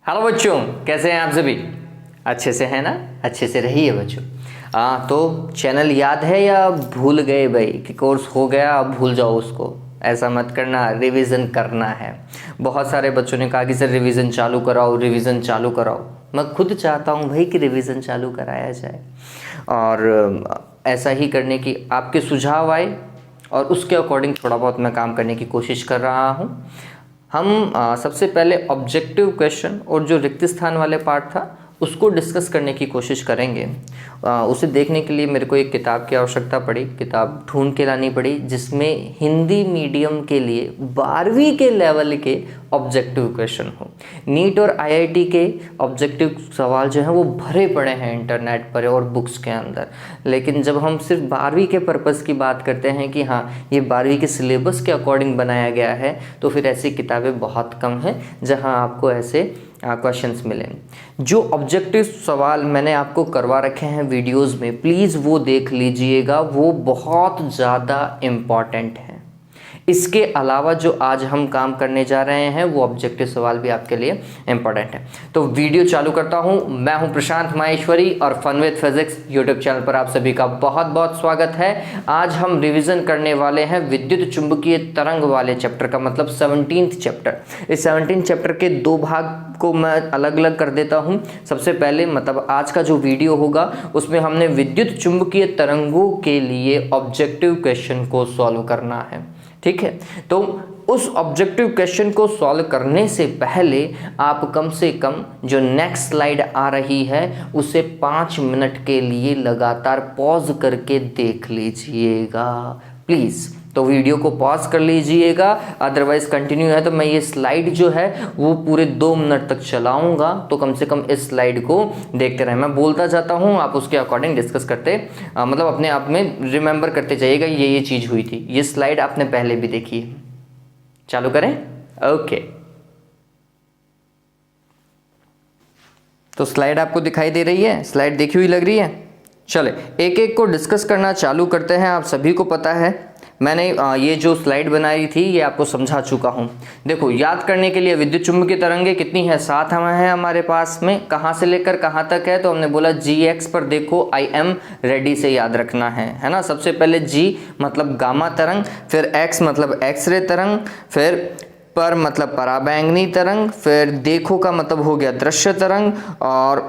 Hello बच्चों, कैसे हैं आप सभी? अच्छे से हैं ना? अच्छे से रहिए बच्चों। तो चैनल याद है या भूल गए भाई कि कोर्स हो गया अब भूल जाओ उसको? ऐसा मत करना, रिवीजन करना है। बहुत सारे बच्चों ने कहा कि सर रिवीजन चालू कराओ, रिवीजन चालू कराओ। मैं खुद चाहता हूँ भाई कि रिवीजन चालू कराया जाए और ऐसा ही करने की आपके सुझाव आए और उसके अकॉर्डिंग थोड़ा बहुत मैं काम करने की कोशिश कर रहा हूँ। हम सबसे पहले ऑब्जेक्टिव क्वेश्चन और जो रिक्त स्थान वाले पार्ट था उसको डिस्कस करने की कोशिश करेंगे। उसे देखने के लिए मेरे को एक किताब की आवश्यकता पड़ी, किताब ढूंढ के लानी पड़ी जिसमें हिंदी मीडियम के लिए 12वीं के लेवल के ऑब्जेक्टिव क्वेश्चन हो। नीट और आईआईटी के ऑब्जेक्टिव सवाल जो हैं वो भरे पड़े हैं इंटरनेट पर और बुक्स के अंदर, लेकिन जब हम सिर्फ 12वीं के पर्पज़ की बात करते हैं कि हाँ ये 12वीं के सिलेबस के अकॉर्डिंग बनाया गया है, तो फिर ऐसी किताबें बहुत कम हैं जहाँ आपको ऐसे क्वेश्चंस मिलें। जो ऑब्जेक्टिव सवाल मैंने आपको करवा रखे हैं वीडियोस में, प्लीज़ वो देख लीजिएगा, वो बहुत ज़्यादा इम्पॉर्टेंट है। इसके अलावा जो आज हम काम करने जा रहे हैं वो ऑब्जेक्टिव सवाल भी आपके लिए इम्पॉर्टेंट है। तो वीडियो चालू करता हूँ। मैं हूँ प्रशांत माहेश्वरी और fun with physics YouTube channel पर आप सभी का बहुत बहुत स्वागत है। आज हम रिवीजन करने वाले हैं विद्युत चुंबकीय तरंग वाले चैप्टर का, मतलब 17th चैप्टर। इस 17th चैप्टर के दो भाग को मैं अलग अलग कर देता हूँ। सबसे पहले मतलब आज का जो वीडियो होगा उसमें हमने विद्युत चुंबकीय तरंगों के लिए ऑब्जेक्टिव क्वेश्चन को सॉल्व करना है, ठीक है। तो उस ऑब्जेक्टिव क्वेश्चन को सॉल्व करने से पहले आप कम से कम जो नेक्स्ट स्लाइड आ रही है उसे 5 मिनट के लिए लगातार पॉज करके देख लीजिएगा प्लीज़। तो वीडियो को पॉज कर लीजिएगा, अदरवाइज कंटिन्यू है तो मैं ये स्लाइड जो है वो पूरे 2 मिनट तक चलाऊंगा, तो कम से कम इस स्लाइड को देखते रहें। मैं बोलता जाता हूँ, आप उसके अकॉर्डिंग डिस्कस करते मतलब अपने आप में रिमेंबर करते जाइएगा ये चीज़ हुई थी। ये स्लाइड आपने पहले भी देखी है। चालू करें? ओके। तो स्लाइड आपको दिखाई दे रही है? स्लाइड देखी हुई लग रही है? चले एक एक को डिस्कस करना चालू करते हैं। आप सभी को पता है मैंने ये जो स्लाइड बनाई थी ये आपको समझा चुका हूँ। देखो, याद करने के लिए विद्युत चुंबकीय तरंगें कितनी है? 7 हैं हमारे पास में। कहाँ से लेकर कहाँ तक है? तो हमने बोला Gx पर देखो आई एम रेडी से याद रखना है ना। सबसे पहले G मतलब गामा तरंग, फिर X मतलब एक्सरे तरंग, फिर पर मतलब पराबैंगनी तरंग, फिर देखो का मतलब हो गया दृश्य तरंग, और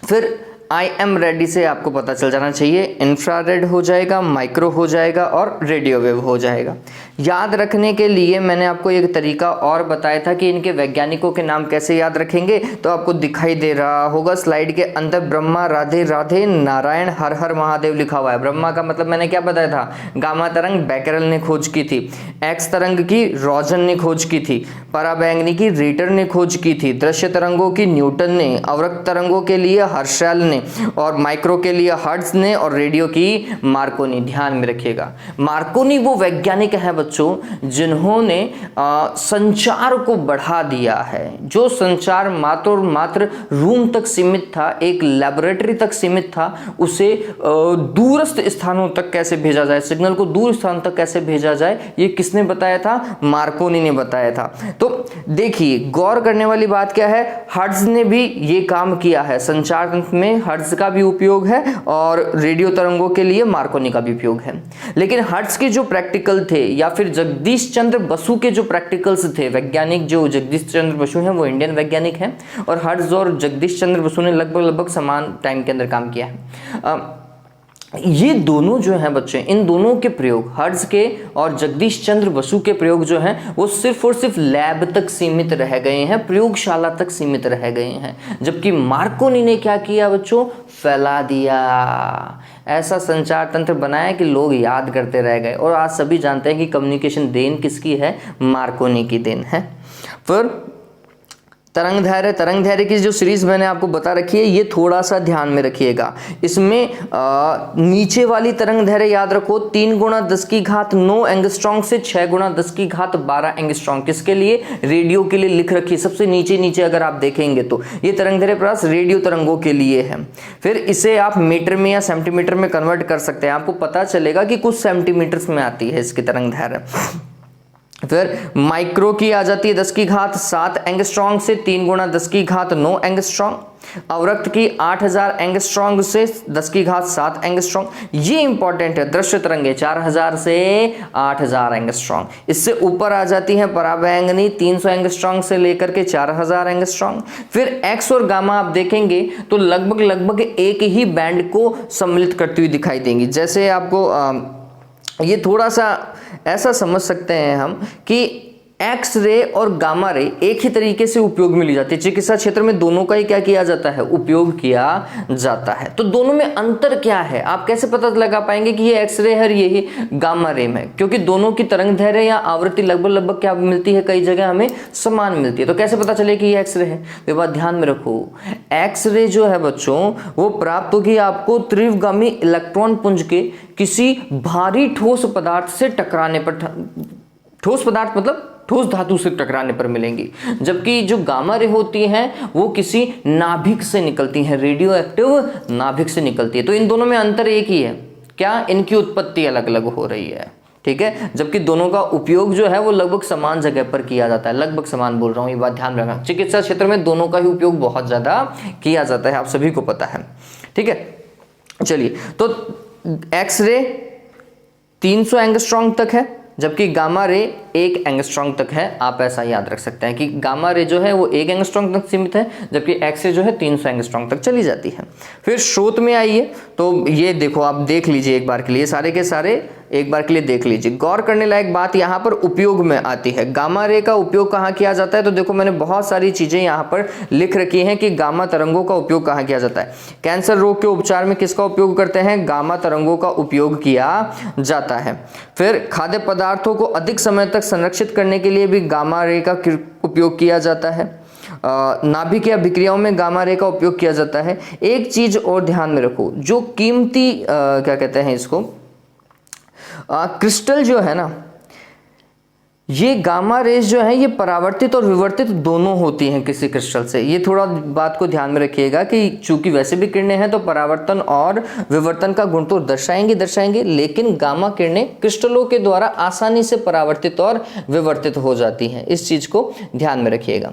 फिर आई एम रेडी से आपको पता चल जाना चाहिए इंफ्रारेड हो जाएगा, माइक्रो हो जाएगा और रेडियो वेव हो जाएगा। याद रखने के लिए मैंने आपको एक तरीका और बताया था कि इनके वैज्ञानिकों के नाम कैसे याद रखेंगे, तो आपको दिखाई दे रहा होगा स्लाइड के अंदर ब्रह्मा राधे राधे नारायण हर हर महादेव लिखा हुआ है। ब्रह्मा का मतलब मैंने क्या बताया था? गामा तरंग बैकरल ने खोज की थी, एक्स तरंग की रॉजन ने खोज की थी, पराबैंगनी की रीटर ने खोज की थी, दृश्य तरंगों की न्यूटन ने, अवरक्त तरंगों के लिए हर्शेल ने, और माइक्रो के लिए हर्ट्ज ने, और रेडियो की मार्कोनी। ध्यान में रखिएगा, मार्कोनी वो वैज्ञानिक हैं बच्चों जिन्होंने संचार को बढ़ा दिया है। जो संचार मात्र और मात्र रूम तक सीमित था, एक लैबोरेटरी तक सीमित था, उसे दूरस्थ स्थानों तक कैसे भेजा जाए, सिग्नल को दूर स्थान तक कैसे भेजा जाए, ये किसने बताया था? मार्कोनी ने बताया था। तो देखिए, गौर करने वाली बात क्या है, हर्ट्ज ने भी ये काम किया है। संचार में हर्ट्ज का भी उपयोग है और रेडियो तरंगों के लिए मार्कोनी का भी उपयोग है। लेकिन हर्ट्ज के जो प्रैक्टिकल थे या फिर जगदीश चंद्र बसु के जो प्रैक्टिकल्स थे, वैज्ञानिक जो जगदीश चंद्र बसु हैं वो इंडियन वैज्ञानिक हैं, और हर्ट्ज और जगदीश चंद्र बसु ने लगभग समान टाइम के अंदर काम किया है। ये दोनों जो हैं बच्चे, इन दोनों के प्रयोग, हर्ट्ज के और जगदीश चंद्र बसु के प्रयोग जो हैं वो सिर्फ और सिर्फ लैब तक सीमित रह गए हैं, प्रयोगशाला तक सीमित रह गए हैं। जबकि मार्कोनी ने क्या किया बच्चों? फैला दिया। ऐसा संचार तंत्र बनाया कि लोग याद करते रह गए। और आज सभी जानते हैं कि कम्युनिकेशन देन किसकी है? मार्कोनी की देन है। फिर तरंग धैर्य की जो सीरीज मैंने आपको बता रखी है, ये थोड़ा सा ध्यान में रखिएगा। इसमें नीचे वाली तरंग धैर्य याद रखो 3 × 10⁹ एंगस्ट्रॉन्ग से 6 × 10⁻12 एंगस्ट्रॉन्ग। किसके लिए? रेडियो के लिए लिख रखी है। सबसे नीचे अगर आप देखेंगे तो ये तरंग धैर्य प्रयास रेडियो तरंगों के लिए है। फिर इसे आप मीटर में या सेंटीमीटर में कन्वर्ट कर सकते हैं, आपको पता चलेगा कि कुछ सेंटीमीटर्स में आती है इसकी तरंग धैर्य। फिर माइक्रो की आ जाती है 10 की घात 7 एंगस्ट्रॉन्ग से 3 गुणा 10 की घात 9 एंगस्ट्रॉन्ग। अवरक्त की 8000 एंगस्ट्रॉन्ग से 10 की घात 7 एंगस्ट्रॉन्ग। ये इंपॉर्टेंट है। दृश्य तरंगे 4000 से 8000 एंगस्ट्रॉन्ग। इससे ऊपर आ जाती है पराबैंगनी 300 एंगस्ट्रॉन्ग से लेकर के 4000 एंगस्ट्रॉन्ग। फिर एक्स और गामा आप देखेंगे तो लगभग एक ही बैंड को सम्मिलित करती हुई दिखाई देंगी। जैसे आपको ये थोड़ा सा ऐसा समझ सकते हैं हम कि एक्स रे और गामा रे एक ही तरीके से उपयोग में ली जाती है। चिकित्सा क्षेत्र में दोनों का ही क्या किया जाता है, उपयोग किया जाता है। तो दोनों में अंतर क्या है, आप कैसे पता लगा पाएंगे कि ये एक्स रे है और ये ही गामा रे है? क्योंकि दोनों की तरंग दैर्घ्य या आवृत्ति लगभग क्या मिलती है, कई जगह हमें समान मिलती है। तो कैसे पता चले कि ये एक्स रे है? ये बात ध्यान में रखो, एक्स रे जो है बच्चों वो प्राप्त होगी आपको तीव्रगामी इलेक्ट्रॉन पुंज के किसी भारी ठोस पदार्थ से टकराने पर, ठोस पदार्थ मतलब ठोस धातु से टकराने पर मिलेंगी। जबकि जो गामा रे होती हैं वो किसी नाभिक से निकलती हैं, रेडियो एक्टिव नाभिक से निकलती है। तो इन दोनों में अंतर एक ही है, क्या? इनकी उत्पत्ति अलग अलग हो रही है, ठीक है। जबकि दोनों का उपयोग जो है वो लगभग समान जगह पर किया जाता है। लगभग समान बोल रहा हूँ, ये बात ध्यान रखना। चिकित्सा क्षेत्र में दोनों का ही उपयोग बहुत ज्यादा किया जाता है, आप सभी को पता है, ठीक है। चलिए, तो एक्स रे 300 एंगस्ट्रॉन्ग तक है, जबकि गामा रे 1 एंगस्ट्रॉन्ग तक है। आप ऐसा याद रख सकते हैं कि गामा रे जो है वो 1 एंगस्ट्रॉन्ग तक सीमित है, जबकि एक्स रे जो है 300 एंगस्ट्रॉन्ग तक चली जाती है। फिर स्रोत में आइए तो ये देखो, आप देख लीजिए एक बार के लिए, सारे के सारे एक बार के लिए देख लीजिए। गौर करने लायक बात यहाँ पर उपयोग में आती है। गामा रे का उपयोग कहाँ किया जाता है? तो देखो मैंने बहुत सारी चीजें यहाँ पर लिख रखी हैं कि गामा तरंगों का उपयोग कहाँ किया जाता है। कैंसर रोग के उपचार में किसका उपयोग करते हैं? गामा तरंगों का उपयोग किया जाता है। फिर खाद्य पदार्थों को अधिक समय तक संरक्षित करने के लिए भी गामा रे का उपयोग किया जाता है। नाभिक या विक्रियाओं में गामा रे का उपयोग किया जाता है। एक चीज और ध्यान में रखो, जो कीमती क्या कहते हैं इसको, क्रिस्टल जो है ना, ये गामा रेज जो है ये परावर्तित और विवर्तित दोनों होती हैं किसी क्रिस्टल से। ये थोड़ा बात को ध्यान में रखिएगा कि चूंकि वैसे भी किरणें हैं तो परावर्तन और विवर्तन का गुण तो दर्शाएंगे, लेकिन गामा किरणें क्रिस्टलों के द्वारा आसानी से परावर्तित और विवर्तित हो जाती हैं। इस चीज को ध्यान में रखिएगा।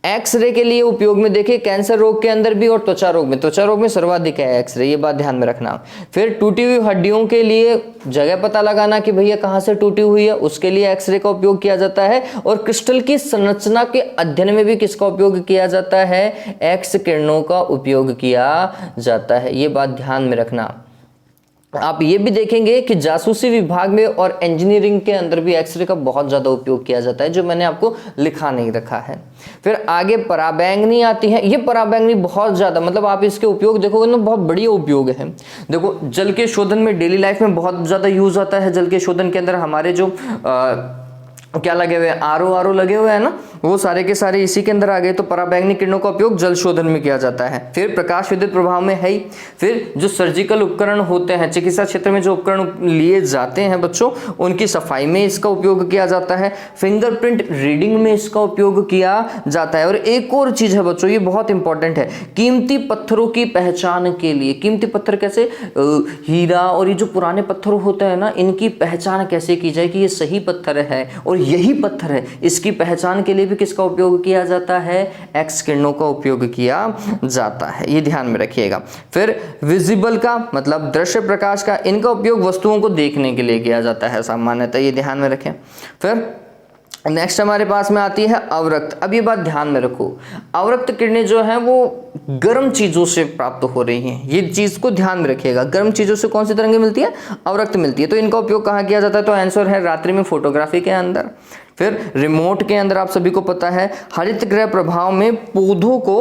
एक्स रे के लिए उपयोग में देखिए कैंसर रोग के अंदर भी और त्वचा रोग में सर्वाधिक है एक्स रे, ये बात ध्यान में रखना। फिर टूटी हुई हड्डियों के लिए जगह पता लगाना कि भैया कहाँ से टूटी हुई है, उसके लिए एक्स रे का उपयोग किया जाता है। और क्रिस्टल की संरचना के अध्ययन में भी किसका उपयोग किया जाता है? एक्स किरणों का उपयोग किया जाता है, ये बात ध्यान में रखना। आप ये भी देखेंगे कि जासूसी विभाग में और इंजीनियरिंग के अंदर भी एक्सरे का बहुत ज्यादा उपयोग किया जाता है, जो मैंने आपको लिखा नहीं रखा है। फिर आगे पराबैंगनी आती है। ये पराबैंगनी बहुत ज्यादा, मतलब आप इसके उपयोग देखोगे ना, बहुत बढ़िया उपयोग है। देखो जल के शोधन में, डेली लाइफ में बहुत ज्यादा यूज आता है। जल के शोधन के अंदर हमारे जो क्या लगे हुए हैं, आरओ लगे हुए हैं ना, वो सारे के सारे इसी के अंदर आ गए। तो पराबैंगनी किरणों का उपयोग जल शोधन में किया जाता है। फिर प्रकाश विद्युत प्रभाव में है ही। फिर जो सर्जिकल उपकरण होते हैं, चिकित्सा क्षेत्र में जो उपकरण लिए जाते हैं बच्चों, उनकी सफाई में इसका उपयोग किया जाता है। फिंगरप्रिंट रीडिंग में इसका उपयोग किया जाता है। और एक और चीज है बच्चों, ये बहुत इंपॉर्टेंट है, कीमती पत्थरों की पहचान के लिए। कीमती पत्थर कैसे, हीरा और ये जो पुराने पत्थर होते हैं ना, इनकी पहचान कैसे की जाए कि ये सही पत्थर है और यही पत्थर है, इसकी पहचान के लिए भी किसका उपयोग किया जाता है? एक्स किरणों का उपयोग किया जाता है, ये ध्यान में रखिएगा। फिर विजिबल का मतलब दृश्य प्रकाश का, इनका उपयोग वस्तुओं को देखने के लिए किया जाता है सामान्यतः, ये ध्यान में रखें। फिर नेक्स्ट हमारे पास में आती है अवरक्त। अब ये बात ध्यान में रखो, अवरक्त किरणें जो हैं वो गर्म चीजों से प्राप्त हो रही हैं, ये चीज को ध्यान में रखिएगा। गर्म चीजों से कौन सी तरंगें मिलती है? अवरक्त मिलती है। तो इनका उपयोग कहाँ किया जाता है? तो आंसर है रात्रि में फोटोग्राफी के अंदर। फिर रिमोट के अंदर आप सभी को पता है हरित गृह प्रभाव में पौधों को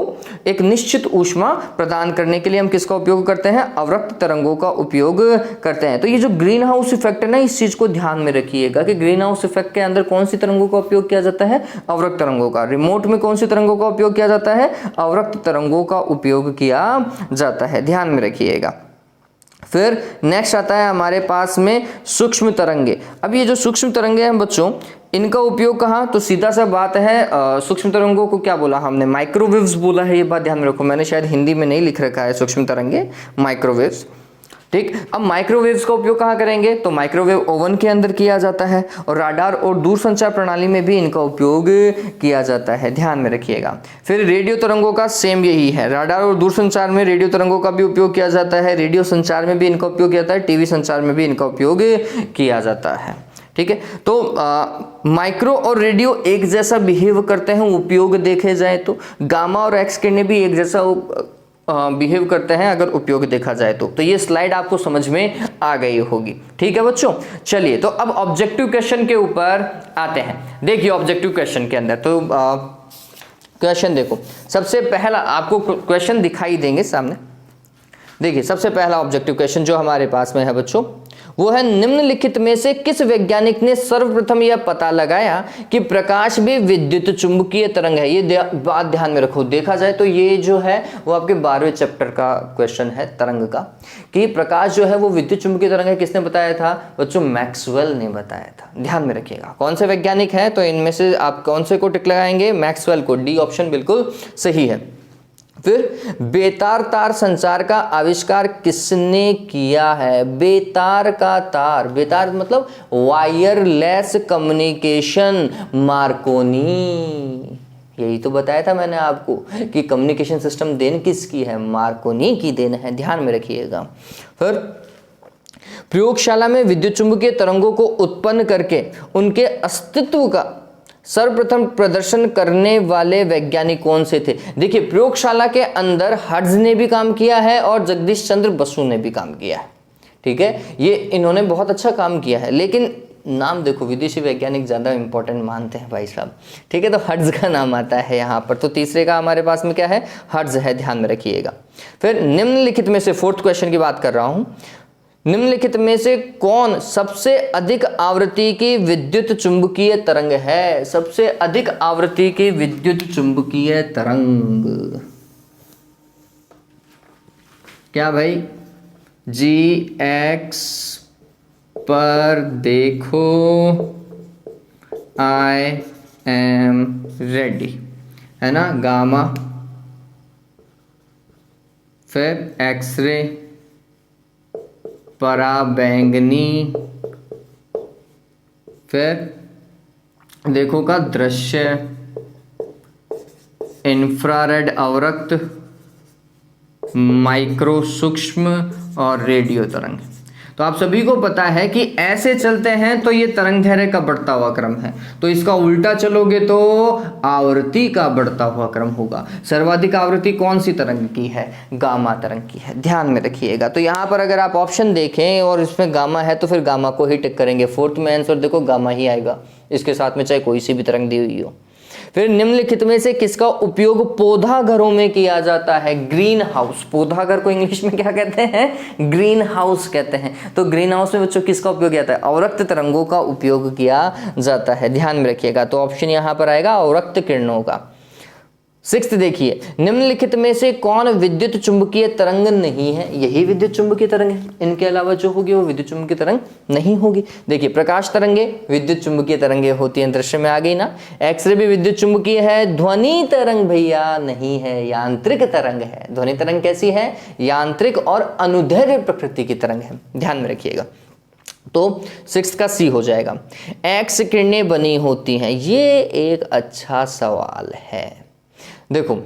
एक निश्चित ऊष्मा प्रदान करने के लिए हम किसका उपयोग करते हैं? अवरक्त तरंगों का उपयोग करते हैं। तो ये जो ग्रीन हाउस इफेक्ट है ना, इस चीज को ध्यान में रखिएगा कि ग्रीन हाउस इफेक्ट के अंदर कौन सी तरंगों का उपयोग किया जाता है? अवरक्त तरंगों का। रिमोट में कौन सी तरंगों का उपयोग किया जाता है? अवरक्त तरंगों का उपयोग किया जाता है, ध्यान में रखिएगा। फिर नेक्स्ट आता है हमारे पास में सूक्ष्म तरंगे। अब ये जो सूक्ष्म तरंगे हैं बच्चों, इनका उपयोग कहाँ? तो सीधा सा बात है, सूक्ष्म तरंगों को क्या बोला हमने? माइक्रोवेव्स बोला है, ये बात ध्यान में रखो। मैंने शायद हिंदी में नहीं लिख रखा है सूक्ष्म तरंगे, माइक्रोवेव्स। ठीक। अब माइक्रोवेव्स का उपयोग कहाँ करेंगे, तो माइक्रोवेव ओवन के अंदर किया जाता है और राडार और दूरसंचार प्रणाली में भी इनका उपयोग किया जाता है, ध्यान में रखिएगा। फिर रेडियो तरंगों का सेम यही है, राडार और दूरसंचार में रेडियो तरंगों का भी उपयोग किया जाता है, रेडियो संचार में भी इनका उपयोग किया जाता है, टीवी संचार में भी इनका उपयोग किया जाता है। ठीक है, तो माइक्रो और रेडियो एक जैसा बिहेव करते हैं, उपयोग देखे जाए तो गामा और एक्स किरणें भी एक जैसा बिहेव करते हैं अगर उपयोग देखा जाए तो ये स्लाइड आपको समझ में आ गई होगी। ठीक है बच्चों, चलिए तो अब ऑब्जेक्टिव क्वेश्चन के ऊपर आते हैं। देखिए ऑब्जेक्टिव क्वेश्चन के अंदर तो क्वेश्चन देखो, सबसे पहला आपको क्वेश्चन दिखाई देंगे सामने। देखिए सबसे पहला ऑब्जेक्टिव क्वेश्चन जो हमारे पास में है बच्चों, वो है निम्नलिखित में से किस वैज्ञानिक ने सर्वप्रथम यह पता लगाया कि प्रकाश भी विद्युत चुंबकीय तरंग है। ये बात ध्यान में रखो, देखा जाए तो ये जो है वो आपके 12वें चैप्टर का क्वेश्चन है तरंग का, कि प्रकाश जो है वो विद्युत चुंबकीय तरंग है। किसने बताया था बच्चों, मैक्सवेल ने बताया था। ध्यान में रखिएगा कौन से वैज्ञानिक है, तो इनमें से आप कौन से को टिक लगाएंगे, मैक्सवेल को। डी ऑप्शन बिल्कुल सही है। फिर बेतार तार संचार का आविष्कार किसने किया है, बेतार का तार, बेतार मतलब वायरलेस कम्युनिकेशन, मार्कोनी। यही तो बताया था मैंने आपको कि कम्युनिकेशन सिस्टम देन किसकी है, मार्कोनी की देन है, ध्यान में रखिएगा। फिर प्रयोगशाला में विद्युत चुंबकीय तरंगों को उत्पन्न करके उनके अस्तित्व का सर्वप्रथम प्रदर्शन करने वाले वैज्ञानिक कौन से थे। देखिए प्रयोगशाला के अंदर हर्ट्ज ने भी काम किया है और जगदीश चंद्र बसु ने भी काम किया है। ठीक है, ये इन्होंने बहुत अच्छा काम किया है, लेकिन नाम देखो विदेशी वैज्ञानिक ज़्यादा इंपॉर्टेंट मानते हैं भाई साहब। ठीक है, तो हर्ट्ज का नाम आता है यहाँ पर, तो तीसरे का हमारे पास में क्या है, हर्ट्ज है, ध्यान में रखिएगा। फिर निम्नलिखित में से, फोर्थ क्वेश्चन की बात कर रहा हूँ, निम्नलिखित में से कौन सबसे अधिक आवृत्ति की विद्युत चुंबकीय तरंग है, सबसे अधिक आवृत्ति की विद्युत चुंबकीय तरंग, क्या भाई, GX पर देखो, I am ready, है ना, गामा, फिर एक्सरे, पराबैंगनी, फिर देखो का दृश्य, इंफ्रारेड अवरक्त, माइक्रो सूक्ष्म और रेडियो तरंग। तो आप सभी को पता है कि ऐसे चलते हैं तो ये तरंग दैर्घ्य का बढ़ता हुआ क्रम है, तो इसका उल्टा चलोगे तो आवृत्ति का बढ़ता हुआ क्रम होगा। सर्वाधिक आवृत्ति कौन सी तरंग की है, गामा तरंग की है, ध्यान में रखिएगा। तो यहाँ पर अगर आप ऑप्शन देखें और इसमें गामा है तो फिर गामा को ही टिक करेंगे। फोर्थ में आंसर देखो गामा ही आएगा, इसके साथ में चाहे कोई सी भी तरंग दी हुई हो। फिर निम्नलिखित में से किसका उपयोग पौधा घरों में किया जाता है, ग्रीन हाउस। पौधा घर को इंग्लिश में क्या कहते हैं, ग्रीन हाउस कहते हैं। तो ग्रीन हाउस में बच्चों किसका उपयोग किया जाता है, अवरक्त तरंगों का उपयोग किया जाता है, ध्यान में रखिएगा। तो ऑप्शन यहां पर आएगा अवरक्त किरणों का। 6th देखिए, निम्नलिखित में से कौन विद्युत चुंबकीय तरंग नहीं है, यही विद्युत चुंबकीय तरंग है, इनके अलावा जो होगी वो विद्युत चुंबकीय तरंग नहीं होगी। देखिए प्रकाश तरंगे विद्युत चुंबकीय तरंगे होती हैं, दृश्य में आ गई ना। एक्सरे भी विद्युत चुंबकीय है, ध्वनि तरंग भैया नहीं है, यांत्रिक तरंग है। ध्वनि तरंग कैसी है, यांत्रिक और अनुदैर्घ्य प्रकृति की तरंग है, ध्यान में रखिएगा। तो 6th का सी हो जाएगा। एक्स किरणें बनी होती हैं, ये एक अच्छा सवाल है। देखो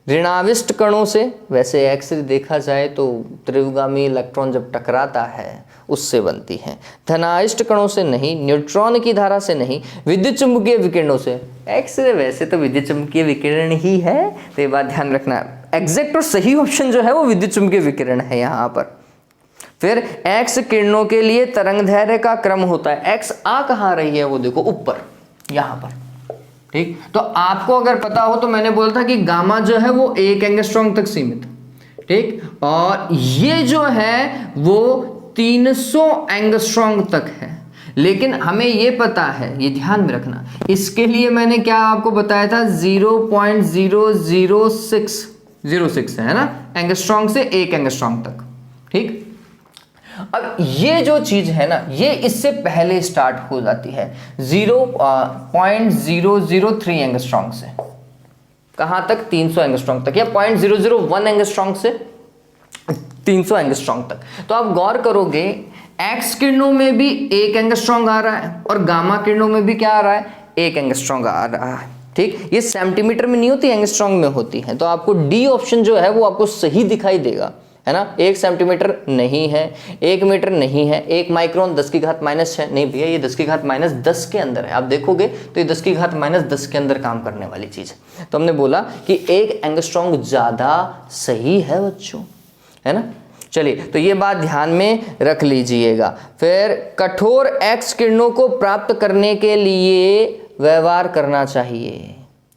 ऋणाविष्ट कणों से, वैसे एक्सरे देखा जाए तो त्रिविगामी इलेक्ट्रॉन जब टकराता है उससे बनती है। धनाविष्ट कणों से नहीं, न्यूट्रॉन की धारा से नहीं, विद्युत चुंबकीय विकिरणों से। एक्सरे वैसे तो विद्युत चुंबकीय विकिरण ही है, तो ये बात ध्यान रखना। एग्जैक्ट और सही ऑप्शन जो है वो विद्युत चुंबकीय विकिरण है यहाँ पर। फिर एक्स किरणों के लिए तरंग दैर्घ्य का क्रम होता है। एक्स आ कहाँ रही है, वो देखो ऊपर यहाँ पर। ठीक, तो आपको अगर पता हो तो मैंने बोला था कि गामा जो है वो 1 एंगस्ट्रॉम तक सीमित, ठीक, और ये जो है वो 300 एंगस्ट्रॉम तक है। लेकिन हमें ये पता है, ये ध्यान में रखना, इसके लिए मैंने क्या आपको बताया था, 0.006 है ना, एंगस्ट्रॉम से 1 एंगस्ट्रॉम तक। ठीक, अब ये जो चीज है ना, ये इससे पहले स्टार्ट हो जाती है 0.003 एंगस्ट्रॉम से, कहां तक, 300 एंगस्ट्रॉम तक, या 0.001 एंगस्ट्रॉम से 300 एंगस्ट्रॉन्ग तक। तो आप गौर करोगे एक्स किरणों में भी 1 एंगस्ट्रॉन्ग आ रहा है और गामा किरणों में भी क्या आ रहा है, 1 एंगस्ट्रॉन्ग आ रहा है। ठीक, ये सेंटीमीटर में नहीं होती, एंगस्ट्रॉन्ग में होती है। तो आपको डी ऑप्शन जो है वो आपको सही दिखाई देगा, है ना। 1 सेंटीमीटर नहीं है, 1 मीटर नहीं है, 1 माइक्रोन 10 की घात -6 नहीं भैया, ये 10 की घात -10 के अंदर है। आप देखोगे तो ये 10 की घात -10 के अंदर काम करने वाली चीज है। तो हमने बोला कि 1 एंगस्ट्रॉन्ग ज्यादा सही है बच्चों, है ना। चलिए, तो ये बात ध्यान में रख लीजिएगा। फिर कठोर एक्स किरणों को प्राप्त करने के लिए व्यवहार करना चाहिए।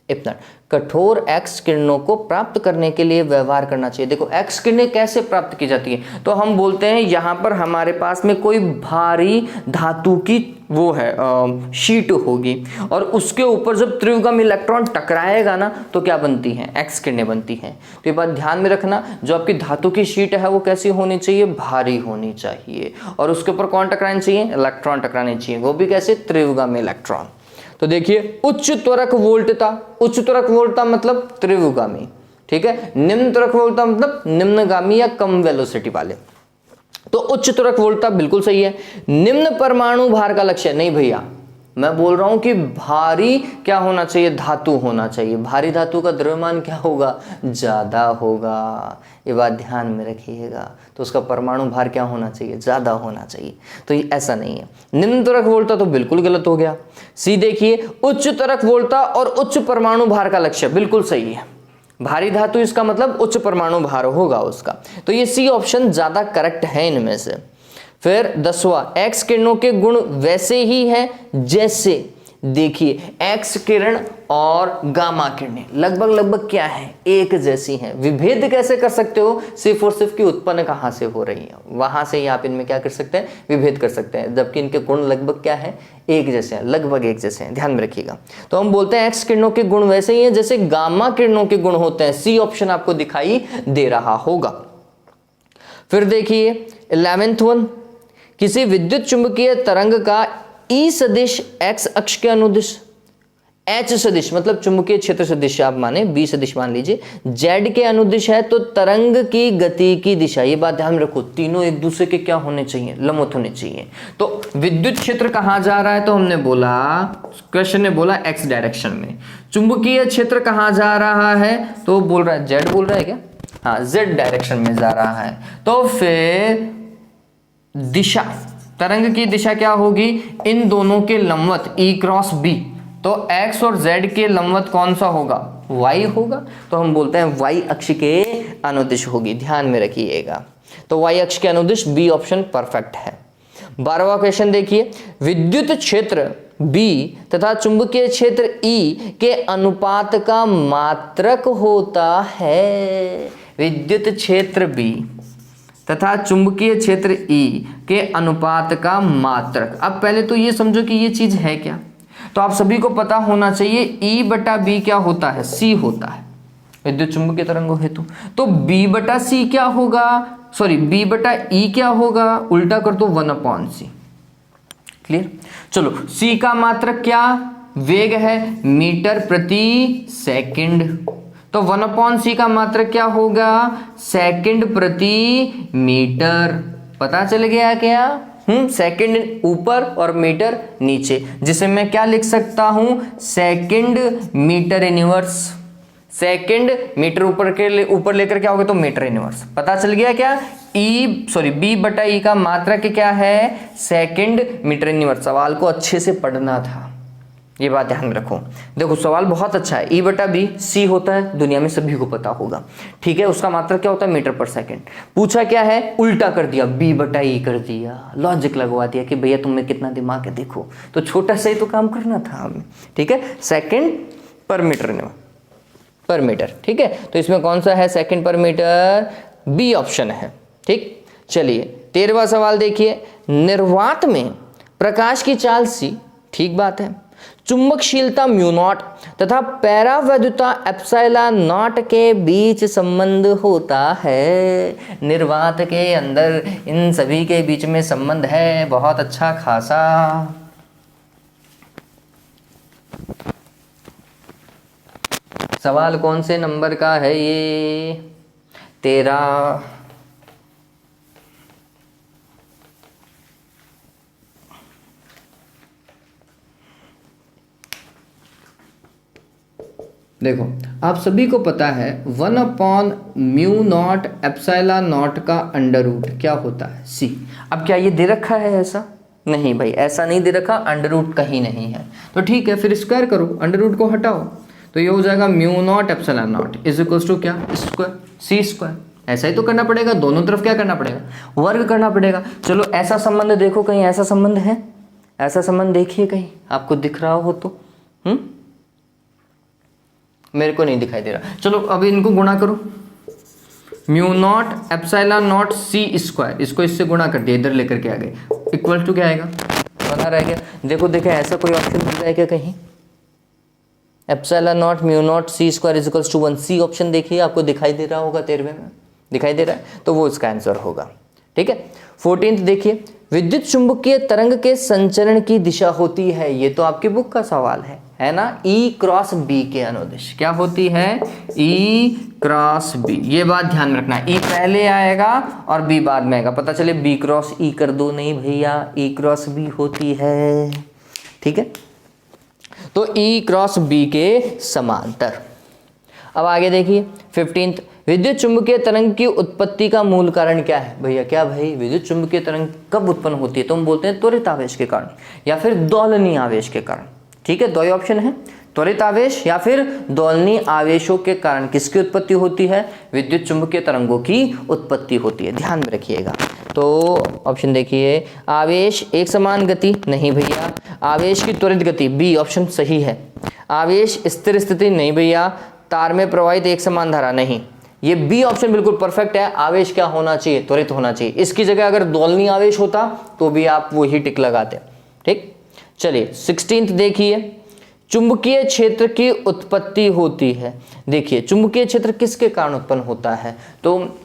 इतना, कठोर एक्स किरणों को प्राप्त करने के लिए व्यवहार करना चाहिए। देखो एक्स किरणें कैसे प्राप्त की जाती है, तो हम बोलते हैं यहां पर हमारे पास में कोई भारी धातु की वो है शीट होगी और उसके ऊपर जब त्रिविक्रम इलेक्ट्रॉन टकराएगा ना तो क्या बनती हैं, एक्स किरणें बनती हैं। तो ये बात ध्यान में रखना, जो आपकी धातु की शीट है वो कैसी होनी चाहिए, भारी होनी चाहिए, और उसके ऊपर कौन टकराने चाहिए, इलेक्ट्रॉन टकराने चाहिए, वो भी कैसे, त्रिविक्रम इलेक्ट्रॉन। तो देखिए उच्च त्वरक वोल्टता, उच्च त्वरक वोल्टता मतलब त्रिविगामी, ठीक है। निम्न त्वरक वोल्टता मतलब निम्नगामी या कम वेलोसिटी वाले। तो उच्च त्वरक वोल्टता बिल्कुल सही है। निम्न परमाणु भार का लक्ष्य, नहीं भैया, मैं बोल रहा हूं कि भारी क्या होना चाहिए, धातु होना चाहिए। भारी धातु का द्रव्यमान क्या होगा, ज्यादा होगा, ये बात ध्यान में रखिएगा। तो उसका परमाणु भार क्या होना चाहिए, ज्यादा होना चाहिए। तो ये ऐसा नहीं है। निम्न त्वरक वोल्टता तो बिल्कुल गलत हो गया। सी देखिए, उच्च त्वरक वोल्टता और उच्च परमाणु भार का लक्ष्य बिल्कुल सही है। भारी धातु इसका मतलब उच्च परमाणु भार होगा उसका। तो ये सी ऑप्शन ज्यादा करेक्ट है इनमें से। फिर 10वां, एक्स किरणों के गुण वैसे ही हैं जैसे, देखिए एक्स किरण और गामा किरणें लगभग क्या है, एक जैसी हैं। विभेद कैसे कर सकते हो, सिर्फ और सिर्फ की उत्पन्न कहां से हो रही है, वहां से ही आप इनमें क्या कर सकते हैं, विभेद कर सकते हैं, जबकि इनके गुण लगभग क्या है, एक जैसे हैं, लगभग एक जैसे हैं। ध्यान में रखिएगा। तो हम बोलते हैं एक्स किरणों के गुण वैसे ही हैं जैसे गामा किरणों के गुण होते हैं। सी ऑप्शन आपको दिखाई दे रहा होगा। फिर देखिए 11th वन, किसी विद्युत चुंबकीय तरंग का ई सदिश एक्स अक्ष के अनुदिश, एच सदिश मतलब चुंबकीय क्षेत्र सदिश आप माने, बी सदिश मान लीजिए, जेड के अनुदिश है, तो तरंग की गति की दिशा, ये बात ध्यान रखो, तीनों एक दूसरे के क्या होने चाहिए, लंबवत होने चाहिए। तो विद्युत क्षेत्र कहां जा रहा है, तो हमने बोला, क्वेश्चन ने बोला एक्स डायरेक्शन में। चुंबकीय क्षेत्र कहां जा रहा है, तो बोल रहा है जेड, बोल रहा है क्या, हाँ जेड डायरेक्शन में जा रहा है। तो फिर दिशा, तरंग की दिशा क्या होगी, इन दोनों के लंबवत E क्रॉस B। तो x और z के लंबवत कौन सा होगा, y होगा। तो हम बोलते हैं y अक्ष के अनुदिश होगी, ध्यान में रखिएगा। तो y अक्ष के अनुदिश B ऑप्शन परफेक्ट है। 12वां क्वेश्चन देखिए, विद्युत क्षेत्र B तथा चुंबकीय क्षेत्र E के अनुपात का मात्रक होता है। विद्युत क्षेत्र B तथा चुंबकीय क्षेत्र E के अनुपात का मात्रक। अब पहले तो ये समझो कि ये चीज है क्या, तो आप सभी को पता होना चाहिए E बटा B क्या होता है, C होता है विद्युत चुंबकीय तरंगों हेतु। तो B बटा C क्या होगा, सॉरी B बटा E क्या होगा, उल्टा कर दो 1/c। क्लियर। चलो C का मात्रक क्या, वेग है मीटर प्रति सेकंड, तो 1/c का मात्रक क्या होगा, सेकंड प्रति मीटर। पता चल गया क्या, सेकंड ऊपर और मीटर नीचे, जिसे मैं क्या लिख सकता हूं, second metre inverse. Second metre ऊपर लेकर क्या होगा, तो मीटर इनवर्स। पता चल गया क्या, B बटा E का मात्रक क्या है, सेकंड मीटर इनवर्स। सवाल को अच्छे से पढ़ना था, ये बात ध्यान में रखो। देखो सवाल बहुत अच्छा है, E बटा B C होता है, दुनिया में सभी को पता होगा, ठीक है। उसका मात्रक क्या होता है, मीटर पर सेकंड। पूछा क्या है, उल्टा कर दिया, B बटा E कर दिया, लॉजिक लगवा दिया कि भैया तुम्हें कितना दिमाग है देखो। तो छोटा सा ही तो काम करना था हमें, ठीक है। सेकंड पर मीटर, ठीक है। तो इसमें कौन सा है, सेकंड पर मीटर, B ऑप्शन है, ठीक। चलिए 13वां सवाल देखिए, निर्वात में प्रकाश की चाल C, ठीक बात है, चुंबकशीलता μ0 तथा पैरावैद्युता ε0 के बीच संबंध होता है। निर्वात के अंदर इन सभी के बीच में संबंध है बहुत अच्छा खासा। सवाल कौन से नंबर का है ये, 13, देखो आप सभी को पता है 1/μ0 एप्सिलॉन नॉट का अंडर रूट क्या होता है, c। अब क्या ये दे रखा है ऐसा? नहीं भाई, ऐसा नहीं दे रखा, अंडर रूट कहीं नहीं है। तो ठीक है, फिर स्क्वायर करो, अंडर रूट को हटाओ, तो ये हो जाएगा μ0 epsilon naught is equals to क्या, स्क्वायर c स्क्वायर। ऐसा ही तो करना पड़ेगा, दोनों तरफ क्या करना पड़ेगा, वर्ग करना पड़ेगा। चलो ऐसा संबंध देखो, कहीं ऐसा संबंध है? ऐसा संबंध देखिए कहीं आपको दिख रहा हो तो। मेरे को नहीं दिखाई दे रहा। चलो अब इनको गुणा करो, μ0 एप्सिलॉन नॉट c स्क्वायर, इसको इससे गुणा कर दिया, इधर लेकर के आ गए, इक्वल टू क्या आएगा, बना रह गया। देखो देखे ऐसा कोई ऑप्शन मिल रहा है क्या कहीं? Epsilon naught μ0 c square is equals to 1, C option देखिए, आपको दिखाई दे रहा होगा 13वें में, दिखाई दे रहा है, तो वो इसका आंसर होगा। ठीक है। 14th देखिए, विद्युत चुंबकीय तरंग के संचरण की दिशा होती है, ये तो आपकी बुक का सवाल है ना, E क्रॉस B के अनुदिश क्या होती है, E क्रॉस B। ये बात ध्यान में रखना, E पहले आएगा और B बाद में आएगा, पता चले B क्रॉस E कर दो, नहीं भैया, E क्रॉस B होती है। ठीक है, तो E क्रॉस B के समांतर। अब आगे देखिए 15th, विद्युत चुंबकीय तरंग की उत्पत्ति का मूल कारण क्या है? भैया क्या भाई, विद्युत चुंबकीय तरंग कब उत्पन्न होती है? तो हम बोलते हैं त्वरित आवेश के कारण या फिर दोलनीय आवेश के कारण। ठीक है, दो ही ऑप्शन है, त्वरित आवेश या फिर दोलनीय आवेशों के कारण किसकी उत्पत्ति होती है? विद्युत चुंबकीय तरंगों की उत्पत्ति होती है, ध्यान में रखिएगा। तो ऑप्शन देखिए, आवेश एक समान गति, नहीं भैया, आवेश की त्वरित गति, बी ऑप्शन सही है। आवेश स्थिर स्थिति, नहीं भैया, तार में प्रवाहित एक समान धारा, नहीं, ये बी ऑप्शन बिल्कुल परफेक्ट है। आवेश क्या होना चाहिए? त्वरित होना चाहिए। इसकी जगह अगर दोलनीय आवेश होता तो भी आप वही टिक लगाते। ठीक, चलिए 16th देखिए, चुंबकीय क्षेत्र की उत्पत्ति होती है। देखिए चुंबकीय क्षेत्र किसके कारण उत्पन्न होता है? तो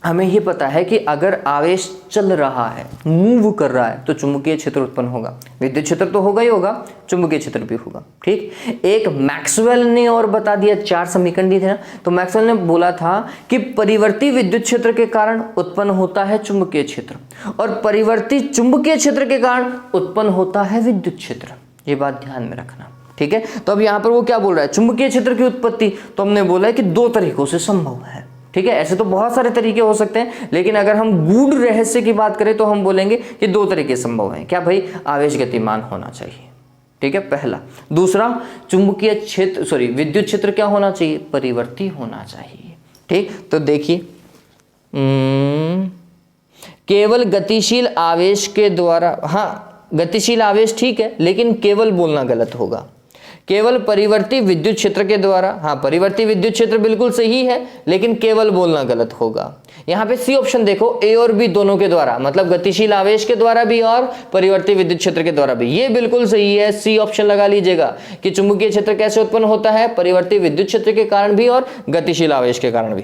हमें ये पता है कि अगर आवेश चल रहा है, मूव कर रहा है, तो चुंबकीय क्षेत्र उत्पन्न होगा। विद्युत क्षेत्र तो होगा ही होगा, चुंबकीय क्षेत्र भी होगा। ठीक, एक मैक्सवेल ने और बता दिया, 4 समीकरण दिए थे ना, तो मैक्सवेल ने बोला था कि परिवर्ती विद्युत क्षेत्र के कारण उत्पन्न होता है चुंबकीय क्षेत्र, और परिवर्ती चुंबकीय क्षेत्र के कारण उत्पन्न होता है विद्युत क्षेत्र। ये बात ध्यान में रखना। ठीक है, तो अब यहाँ पर वो क्या बोल रहा है, चुंबकीय क्षेत्र की उत्पत्ति, तो हमने बोला है कि 2 तरीकों से संभव है। ठीक है, ऐसे तो बहुत सारे तरीके हो सकते हैं, लेकिन अगर हम गूढ़ रहस्य की बात करें तो हम बोलेंगे कि 2 तरीके संभव हैं। क्या भाई? आवेश गतिमान होना चाहिए, ठीक है, पहला। दूसरा, चुंबकीय क्षेत्र विद्युत क्षेत्र क्या होना चाहिए? परिवर्ती होना चाहिए। ठीक, तो देखिए केवल गतिशील आवेश के द्वारा, हाँ गतिशील आवेश ठीक है, लेकिन केवल बोलना गलत होगा। केवल परिवर्ती विद्युत क्षेत्र के द्वारा, हाँ परिवर्ती विद्युत क्षेत्र बिल्कुल सही है, लेकिन केवल बोलना गलत होगा। यहाँ पे सी ऑप्शन देखो, ए और बी दोनों के द्वारा, मतलब गतिशील आवेश के द्वारा भी और परिवर्ती विद्युत क्षेत्र के द्वारा भी, ये बिल्कुल सही है। सी ऑप्शन लगा लीजिएगा कि चुंबकीय क्षेत्र कैसे उत्पन्न होता है? परिवर्ती विद्युत क्षेत्र के कारण भी और गतिशील आवेश के कारण भी।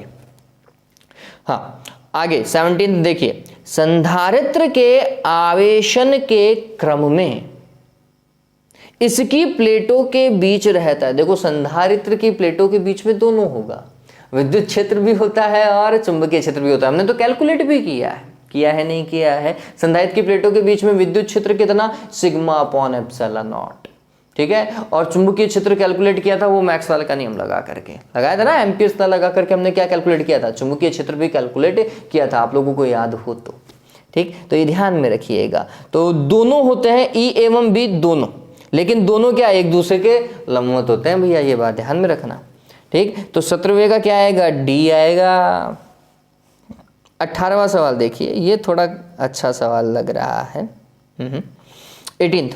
हाँ आगे 17 देखिए, संधारित्र के आवेशन के क्रम में इसकी प्लेटों के बीच रहता है। देखो संधारित्र की प्लेटों के बीच में दोनों होगा, विद्युत क्षेत्र भी होता है और चुंबकीय क्षेत्र भी होता है। हमने तो कैलकुलेट भी किया है नहीं किया है। संधारित्र की प्लेटों के बीच में विद्युत क्षेत्र कितना? Sigma upon epsilon not. ठीक है, और चुंबकीय क्षेत्र कैलकुलेट किया था वो मैक्सवेल का नियम लगा करके, लगाया था ना, एम्पियर्स लगा करके हमने क्या कैलकुलेट किया था? चुंबकीय क्षेत्र भी कैलकुलेट किया था, आप लोगों को याद हो तो। ठीक, तो ये ध्यान में रखिएगा। तो दोनों होते हैं, ई एवं बी दोनों, लेकिन दोनों क्या एक दूसरे के लंबवत होते हैं भैया, ये बात ध्यान में रखना। ठीक, तो 17वें का क्या आएगा? डी आएगा। 18वां सवाल देखिए, ये थोड़ा अच्छा सवाल लग रहा है। 18th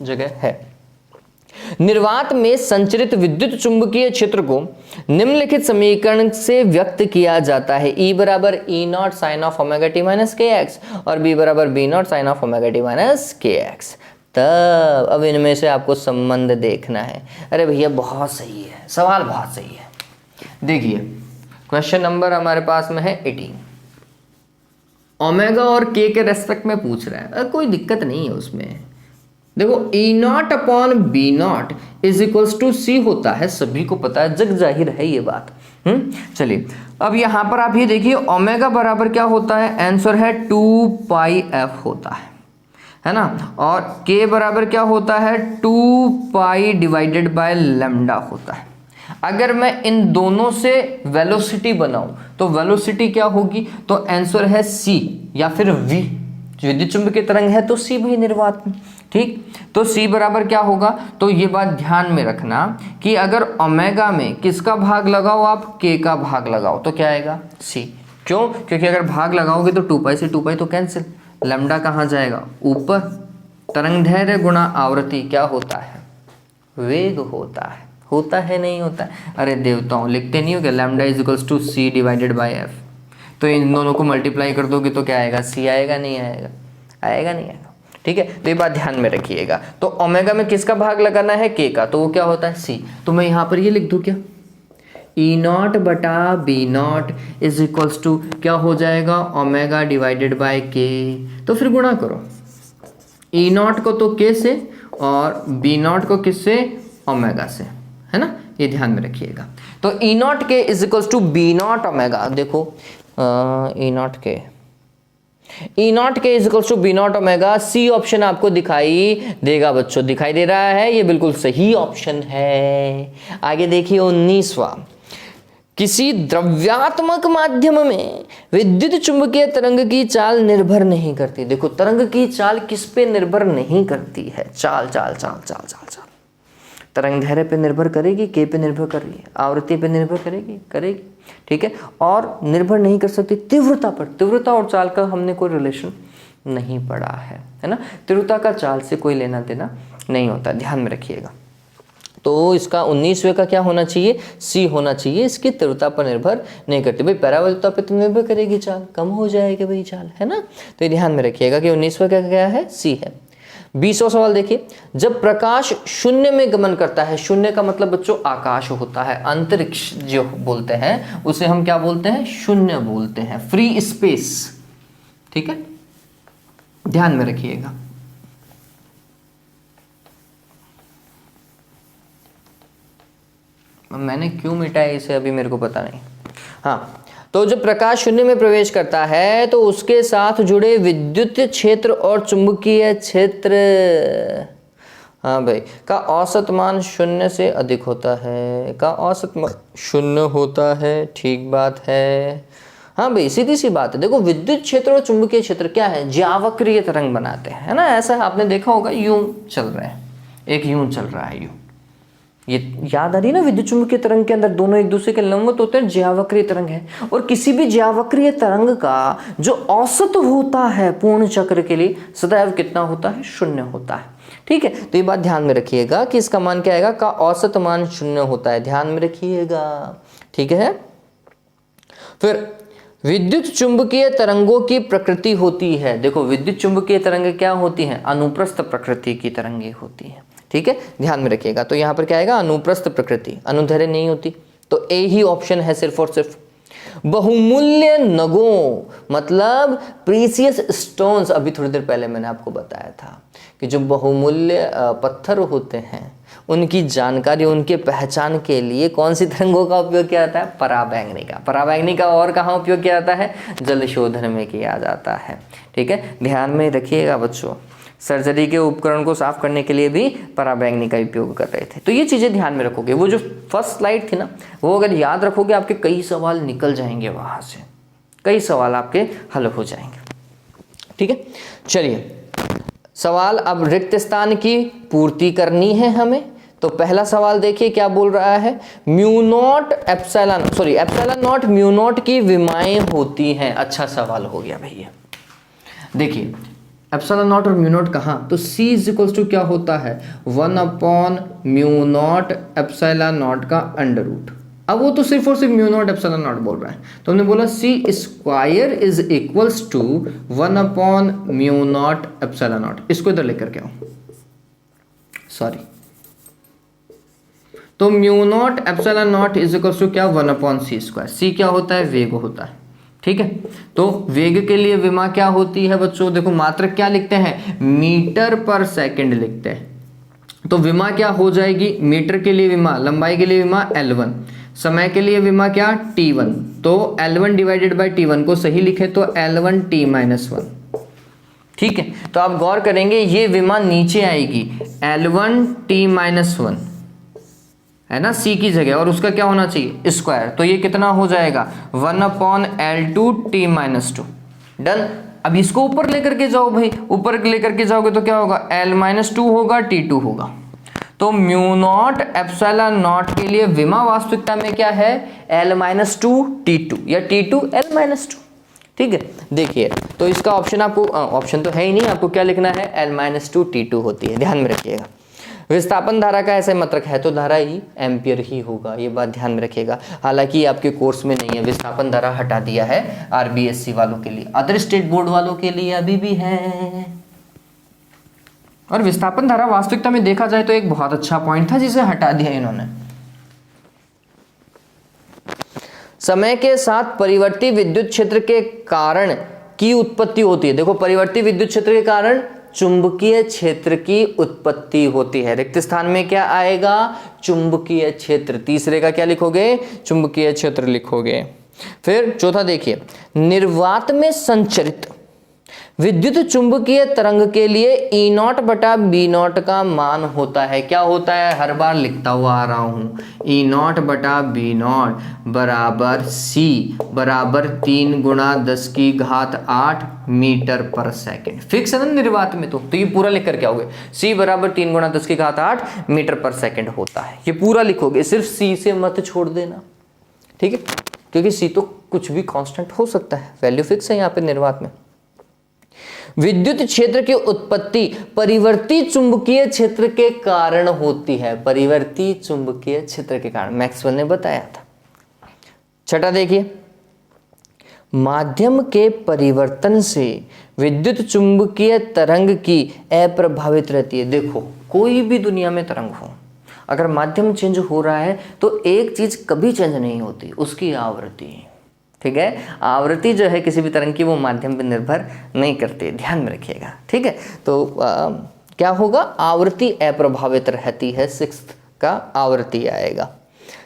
जगह है, निर्वात में संचरित विद्युत चुंबकीय क्षेत्र को निम्नलिखित समीकरण से व्यक्त किया जाता है। E बराबर E0 sine of omega T minus K X और B बराबर B0 sine of omega T minus K X. तब अब इनमें से आपको संबंध देखना है। अरे भैया बहुत सही है, सवाल बहुत सही है। देखिए क्वेश्चन नंबर हमारे पास में है 18, ओमेगा और के रेस्पेक्ट में पूछ रहा है, कोई दिक्कत नहीं है उसमें। देखो E0 upon B0 is equals to C होता है, सभी को पता है, जग जाहिर है ये बात। चलिए अब यहां पर आप ये देखिए, ओमेगा बराबर क्या होता है? आंसर है 2 पाई f होता है ना, और k बराबर क्या होता है? 2 पाई डिवाइडेड बाय लैम्डा होता है। अगर मैं इन दोनों से वेलोसिटी बनाऊं तो वेलोसिटी क्या होगी, तो आंसर है सी या फिर वी। विद्युत चुंबकीय तरंग है तो सी भी निर्वात में, ठीक। तो सी बराबर क्या होगा, तो ये बात ध्यान में रखना कि अगर ओमेगा में किसका भाग लगाओ आप, के का भाग लगाओ तो क्या आएगा, सी। क्यों, क्योंकि अगर भाग लगाओगे तो 2 पाई से 2 पाई तो कैंसिल, लैम्डा कहाँ जाएगा, ऊपर। तरंगदैर्घ्य गुणा आवृत्ति क्या होता है, वेग होता है नहीं होता है, अरे देवताओं लिखते नहीं हो क्या, lambda is equals to C divided by F. तो इन दोनों को मल्टीप्लाई कर दोगे तो क्या आएगा, सी आएगा नहीं आएगा, आएगा नहीं आएगा, ठीक है। तो ये बात ध्यान में रखिएगा। तो ओमेगा में किसका भाग लगाना है, के का, तो वो क्या होता है सी। तो मैं यहाँ पर ये लिख दूँ क्या, ई नॉट बटा B naught is equals to क्या हो जाएगा, ओमेगा डिवाइडेड बाय के। तो फिर गुणा करो, ई नॉट को तो के से और बी नॉट को किससे, ओमेगा से, है ना, ये ध्यान में रखिएगा। तो E naught k is equals to B naught omega, देखो E naught k is equals to B naught omega, C option आपको दिखाई देगा बच्चों, दिखाई दे रहा है, ये बिल्कुल सही ऑप्शन है। आगे देखिए 19वां, किसी द्रव्यात्मक माध्यम में विद्युत चुंबकीय तरंग की चाल निर्भर नहीं करती। देखो तरंग की चाल किस पे निर्भर नहीं करती है, चाल चाल चाल चाल चाल चाल, तरंगदैर्घ्य पे निर्भर करेगी, के पे निर्भर करेगी, आवृत्ति पे निर्भर करेगी, ठीक है। और निर्भर नहीं कर सकती तीव्रता पर, तीव्रता और चाल का हमने कोई रिलेशन नहीं पढ़ा है ना, तीव्रता का चाल से कोई लेना देना नहीं होता, ध्यान में रखिएगा। तो इसका 19वें का क्या होना चाहिए, सी होना चाहिए, इसकी तीव्रता पर निर्भर नहीं करती। भाई परावर्तिता पे तो निर्भर करेगी चाल, कम हो जाएगी भाई चाल, है ना। तो ये ध्यान में रखिएगा कि 19वें का क्या है, सी है। 20वां सवाल देखिए, जब प्रकाश शून्य में गमन करता है, शून्य का मतलब बच्चों आकाश होता है, अंतरिक्ष जो बोलते हैं उसे हम क्या बोलते हैं, शून्य बोलते हैं, फ्री स्पेस, ठीक है, ध्यान में रखिएगा। मैंने क्यों मिटाया इसे अभी मेरे को पता नहीं। हाँ, तो जब प्रकाश शून्य में प्रवेश करता है तो उसके साथ जुड़े विद्युत क्षेत्र और चुंबकीय क्षेत्र, हाँ भाई, का औसत मान शून्य से अधिक होता है, का औसत मान शून्य होता है, ठीक बात है। हाँ भाई, सीधी सी बात है। देखो विद्युत क्षेत्र और चुंबकीय क्षेत्र क्या है, ज्यावक्रीय तरंग बनाते हैं, है ना। ऐसा आपने देखा होगा, यूं चल रहे हैं, एक यूं चल रहा है, यूं, ये याद आ रही ना, विद्युत चुंबकीय तरंग के अंदर दोनों एक दूसरे के लंबवत होते हैं, ज्यावक्रीय तरंग है। और किसी भी ज्यावक्रीय तरंग का जो औसत होता है पूर्ण चक्र के लिए सदैव कितना होता है, शून्य होता है, ठीक है। तो ये बात ध्यान में रखिएगा कि इसका मान क्या आएगा, का औसत मान शून्य होता है, ध्यान में रखिएगा, ठीक है। फिर विद्युत चुंबकीय तरंगों की प्रकृति होती है। देखो विद्युत चुंबकीय तरंग क्या होती हैं, अनुप्रस्थ प्रकृति की तरंगें होती हैं, ठीक है, ध्यान में रखिएगा। तो यहाँ पर क्या आएगा, अनुप्रस्थ प्रकृति, अनुदैर्घ्य नहीं होती, तो ए ही ऑप्शन है सिर्फ और सिर्फ। बहुमूल्य नगों मतलब प्रीसियस स्टोन्स, अभी थोड़ी देर पहले मैंने आपको बताया था कि जो बहुमूल्य पत्थर होते हैं उनकी जानकारी, उनके पहचान के लिए कौन सी तरंगों का उपयोग किया जाता है, पराबैंगनी का। पराबैंगनी का और कहाँ उपयोग किया जाता है, जल शोधन में किया जाता है, ठीक है, ध्यान में रखिएगा बच्चों। सर्जरी के उपकरण को साफ करने के लिए भी पराबैंगनी का उपयोग कर रहे थे। तो ये चीज़ें ध्यान में रखोगे। वो जो फर्स्ट स्लाइड थी ना, वो अगर याद रखोगे आपके कई सवाल निकल जाएंगे, वहाँ से कई सवाल आपके हल हो जाएंगे, ठीक है। चलिए सवाल, अब रिक्त स्थान की पूर्ति करनी है हमें। तो पहला सवाल देखिए क्या बोल रहा है, mu naught epsilon not mu naught की विमाएं होती हैं। अच्छा सवाल हो गया भैया। देखिए एप्सिलॉन नॉट और म्यू नॉट कहाँ, तो C इज इक्वल्स टू क्या होता है, 1 म्यू नॉट एप्सिलॉन नॉट का अंडर रूट। अब वो तो सिर्फ और सिर्फ म्यू नॉट एप्सिलॉन नॉट बोल रहा है, तो हमने बोला C square is equals to 1 mu naught epsilon naught. इसको इधर लेकर के आओ, सॉरी। तो mu naught epsilon naught is equals to क्या, 1/c स्क्वायर। C क्या होता है, वेग होता है, ठीक है। तो वेग के लिए विमा क्या होती है बच्चों, देखो मात्रक क्या लिखते हैं, मीटर पर सेकंड लिखते हैं। तो विमा क्या हो जाएगी, मीटर के लिए विमा, लंबाई के लिए विमा L1, समय के लिए विमा क्या, T1। तो L1 डिवाइडेड बाई T1 को सही लिखे तो L1 T-1, ठीक है। तो आप गौर करेंगे ये विमा नीचे आएगी, L1 T-1, है ना, सी की जगह, और उसका क्या होना चाहिए स्क्वायर, तो ये कितना हो जाएगा 1/L2t-2। डन। अब इसको ऊपर लेकर के जाओ भाई, ऊपर लेकर के जाओगे तो क्या होगा L-2 होगा, T2 होगा। तो म्यू नॉट एप्सिलॉन नॉट के लिए विमा वास्तविकता में क्या है L-2 T2 या T2 L-2। ठीक है, देखिए तो इसका ऑप्शन आपको ऑप्शन तो है ही नहीं, आपको क्या लिखना है L-2 T2 होती है, ध्यान में रखिएगा। विस्थापन धारा का ऐसे मतलब है तो धारा ही एम्पियर ही होगा, ये बात ध्यान में रखिएगा। हालांकि आपके कोर्स में नहीं है, विस्थापन धारा हटा दिया है आरबीएससी वालों के लिए, अदर स्टेट बोर्ड वालों के लिए अभी भी है। और विस्थापन धारा वास्तविकता में देखा जाए तो एक बहुत अच्छा पॉइंट था जिसे हटा दिया इन्होंने। समय के साथ परिवर्ती विद्युत क्षेत्र के कारण की उत्पत्ति होती है। देखो परिवर्ती विद्युत क्षेत्र के कारण चुंबकीय क्षेत्र की उत्पत्ति होती है। रिक्त स्थान में क्या आएगा चुंबकीय क्षेत्र, तीसरे का क्या लिखोगे चुंबकीय क्षेत्र लिखोगे। फिर चौथा देखिए, निर्वात में संचरित विद्युत चुंबकीय तरंग के लिए E0/B0 का मान होता है, क्या होता है, हर बार लिखता हुआ आ रहा हूं, E0/B0 बराबर C बराबर 3 × 10⁸ मीटर पर सेकेंड। फिक्स है ना निर्वात में, तो ये पूरा लिख करके आओगे, C बराबर 3 × 10⁸ मीटर पर सेकेंड होता है, ये पूरा लिखोगे, सिर्फ C से मत छोड़ देना, ठीक है, क्योंकि C तो कुछ भी कांस्टेंट हो सकता है, वैल्यू फिक्स है यहाँ पे निर्वात में। विद्युत क्षेत्र की उत्पत्ति परिवर्ती चुंबकीय क्षेत्र के कारण होती है, परिवर्ती चुंबकीय क्षेत्र के कारण, मैक्सवेल ने बताया था। छठा देखिए, माध्यम के परिवर्तन से विद्युत चुंबकीय तरंग की अप्रभावित रहती है। देखो कोई भी दुनिया में तरंग हो, अगर माध्यम चेंज हो रहा है तो एक चीज कभी चेंज नहीं होती, उसकी आवृत्ति, ठीक है, आवृत्ति जो है किसी भी तरंग की वो माध्यम पर निर्भर नहीं करती, ध्यान में रखिएगा, ठीक है। तो क्या होगा आवृत्ति अप्रभावित रहती है, 6th का आवृत्ति आएगा।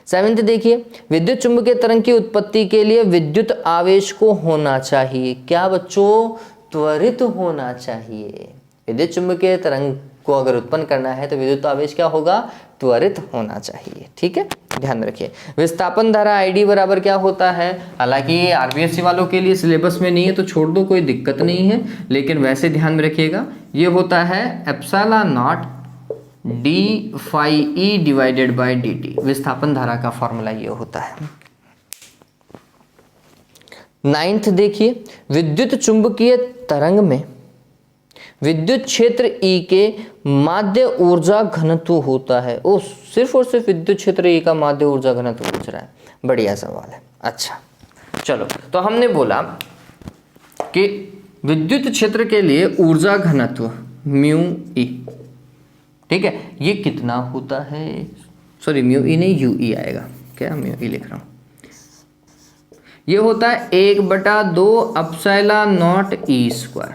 7th देखिए, विद्युत चुंबकीय तरंग की उत्पत्ति के लिए विद्युत आवेश को होना चाहिए, क्या बच्चों त्वरित होना चाहिए। विद्युत चुंबकीय तरंग को अगर उत्पन्न करना है तो विद्युत आवेश क्या होगा त्वरित होना चाहिए, ठीक है, ध्यान रखिए। विस्थापन धारा आईडी बराबर क्या होता है, हालांकि ये आरबीएससी वालों के लिए सिलेबस में नहीं है तो छोड़ दो, कोई दिक्कत नहीं है, लेकिन वैसे ध्यान में रखिएगा, ये होता है एप्सिलॉन नॉट d∅E/dt, विस्थापन धारा का फॉर्मूला ये होता है। 9th देखिए, विद्युत चुंबकीय तरंग में विद्युत क्षेत्र E के माध्य ऊर्जा घनत्व होता है। ओ सिर्फ और सिर्फ विद्युत क्षेत्र E का माध्य ऊर्जा घनत्व पूछ रहा है, बढ़िया सवाल है। अच्छा चलो, तो हमने बोला कि विद्युत क्षेत्र के लिए ऊर्जा घनत्व μE, ठीक है, ये कितना होता है, सॉरी μE नहीं UE आएगा, क्या μE लिख रहा हूं, ये होता है 1/2 एप्सिलॉन नॉट E²,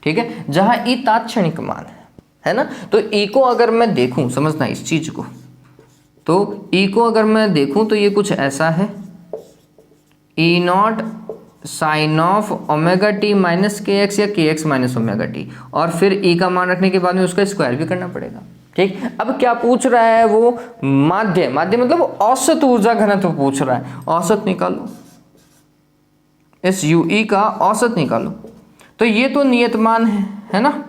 ठीक है, जहां E तात्क्षणिक मान है ना। तो E को अगर मैं देखूं, समझना इस चीज को, तो E को अगर मैं देखूं तो ये कुछ ऐसा है, E0 sine of ω_t - kx या kx - ω_t, और फिर E का मान रखने के बाद में उसका स्क्वायर भी करना पड़ेगा, ठीक। अब क्या पूछ रहा है वो माध्य मतलब औसत ऊर्जा घनत्व पूछ रहा है, औसत निकालो, इस UE का औसत निकालो, तो ये तो नियत मान है ना,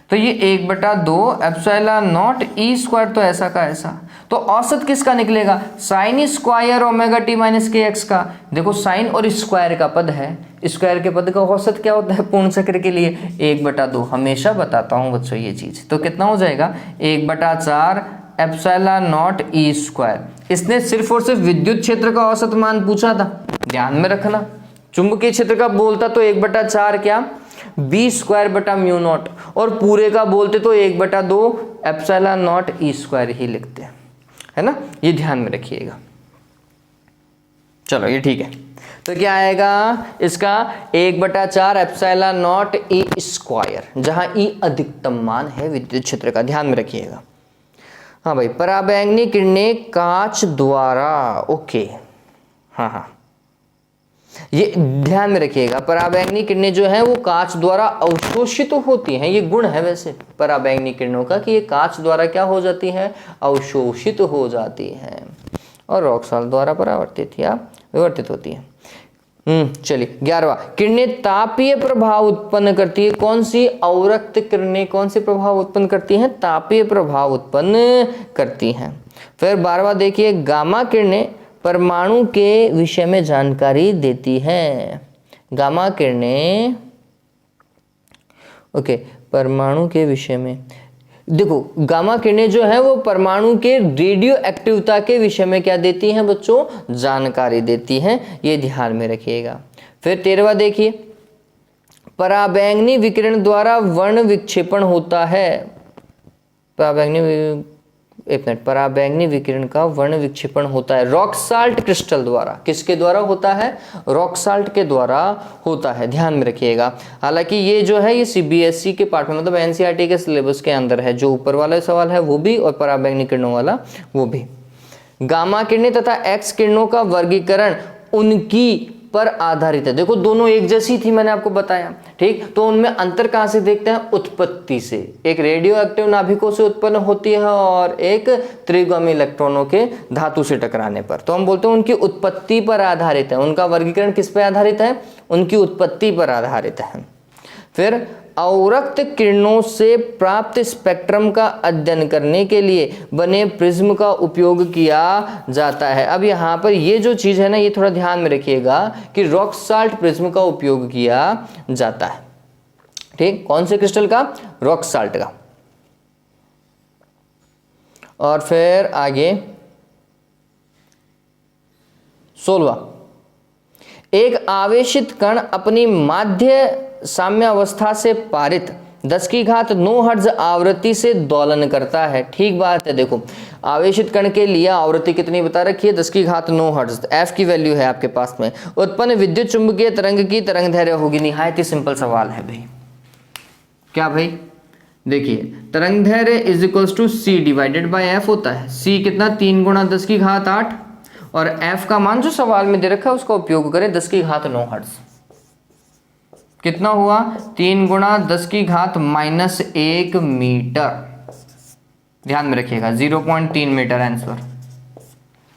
तो ये 1/2 एप्सिलॉन नॉट E² तो ऐसा का ऐसा, तो औसत किसका निकलेगा साइन स्क्वायर ω_t - kx का। देखो साइन और स्क्वायर का पद है, स्क्वायर के पद का औसत क्या होता है पूर्ण चक्र के लिए 1/2, हमेशा बताता हूँ बच्चों ये चीज, तो कितना हो जाएगा 1/4 एप्सिलॉन नॉट E²। इसने सिर्फ और सिर्फ विद्युत क्षेत्र का औसत मान पूछा था, ध्यान में रखना, चुंबकीय क्षेत्र का बोलता तो 1/4 क्या B²/μ0, और पूरे का बोलते तो 1/2 एप्सिलॉन नॉट E² ही लिखते हैं, है ना, ये ध्यान में रखिएगा। चलो ये ठीक है, तो क्या आएगा इसका 1/4 एप्सिलॉन नॉट E², जहां E अधिकतम मान है विद्युत क्षेत्र का, ध्यान में रखिएगा। हाँ भाई, पराबैंगनी किरणें कांच द्वारा, ओके, हाँ, ये ध्यान में रखिएगा, पराबैंगनी किरणें जो है वो कांच द्वारा अवशोषित होती हैं। ये गुण है वैसे पराबैंगनी किरणों का कि ये कांच द्वारा क्या हो जाती है, अवशोषित हो जाती है और रॉक सॉल्ट द्वारा परावर्तित या विवर्तित होती है। चलिए 11वां, किरणें तापीय प्रभाव उत्पन्न करती है। कौन सी? अवरक्त किरणें कौन से प्रभाव उत्पन्न करती हैं? तापीय प्रभाव उत्पन्न करती हैं। फिर 12वां देखिए, गामा किरणें परमाणु के विषय में जानकारी देती हैं। गामा किरणें परमाणु के विषय में, देखो गामा किरणें जो है वो परमाणु के रेडियो एक्टिवता के विषय में क्या देती हैं बच्चों? जानकारी देती हैं, ये ध्यान में रखिएगा। फिर 13वां देखिए, पराबैंगनी विकिरण द्वारा वर्ण विक्षेपण होता है। पराबैंगनी विकिरण का वर्ण विक्षेपण होता है रॉक साल्ट क्रिस्टल द्वारा। किसके द्वारा होता है? रॉक साल्ट के द्वारा होता है, ध्यान में रखिएगा। हालांकि ये जो है ये सीबीएसई के पार्ट में, मतलब एनसीईआरटी के सिलेबस के अंदर है। जो ऊपर वाला सवाल है वो भी और पराबैंगनी किरणों वाला वो भी। गामा किरणें तथा एक्स किरणों का वर्गीकरण उनकी पर आधारित है। देखो दोनों एक जैसी थी, मैंने आपको बताया, ठीक। तो उनमें अंतर कहां से देखते हैं? उत्पत्ति से। एक रेडियो एक्टिव नाभिकों से उत्पन्न होती है और एक त्रिगामी इलेक्ट्रॉनों के धातु से टकराने पर। तो हम बोलते हैं उनकी उत्पत्ति पर आधारित है। उनका वर्गीकरण किस पर आधारित है? उनकी उत्पत्ति पर आधारित है। फिर अवरक्त किरणों से प्राप्त स्पेक्ट्रम का अध्ययन करने के लिए बने प्रिज्म का उपयोग किया जाता है। अब यहाँ पर ये जो चीज़ है ना, ये थोड़ा ध्यान में रखिएगा कि रॉक साल्ट प्रिज्म का उपयोग किया जाता है, ठीक। कौन से क्रिस्टल का? रॉक साल्ट का। और फिर आगे 16वां, एक आवेशित कण अपनी माध्य साम्यावस्था से पारित 10⁹ हर्ट्ज आवृत्ति से दोलन करता है। ठीक बात है। देखो आवेशित कण के लिए आवृत्ति कितनी बता रखी है? 10⁹ हर्ट्ज। एफ की वैल्यू है आपके पास में। उत्पन्न विद्युत चुंबकीय तरंग की तरंग दैर्घ्य होगी। निहायत ही सिंपल सवाल है भाई। क्या भाई? देखिए तरंग दैर्घ्य is equals to C divided by F होता है। सी कितना? 3 × 10⁸ और एफ का मान जो सवाल में दे रखा है उसका उपयोग करें 10⁹ हर्ट्ज। कितना हुआ? 3 × 10⁻⁻1 मीटर। ध्यान में रखिएगा 0.3 मीटर आंसर।